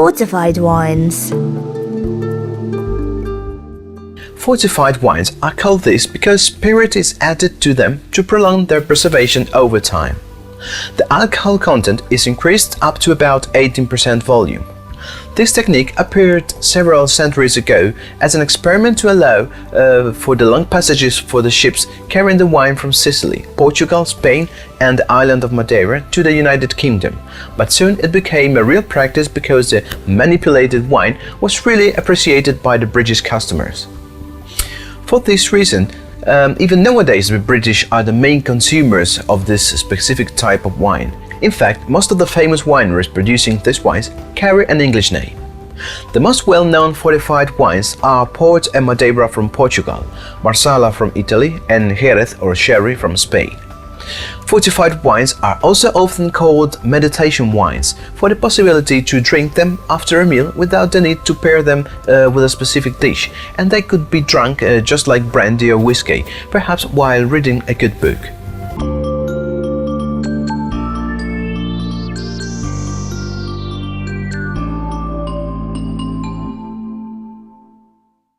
Fortified wines. Fortified wines are called this because spirit is added to them to prolong their preservation over time. The alcohol content is increased up to about 18% volume. This technique appeared several centuries ago as an experiment to allow for the long passages for the ships carrying the wine from Sicily, Portugal, Spain and the island of Madeira to the United Kingdom, but soon it became a real practice because the manipulated wine was really appreciated by the British customers. For this reason, even nowadays the British are the main consumers of this specific type of wine. In fact, most of the famous wineries producing these wines carry an English name. The most well-known fortified wines are Port and Madeira from Portugal, Marsala from Italy, and Jerez or Sherry from Spain. Fortified wines are also often called meditation wines for the possibility to drink them after a meal without the need to pair them with a specific dish, and they could be drunk just like brandy or whiskey, perhaps while reading a good book.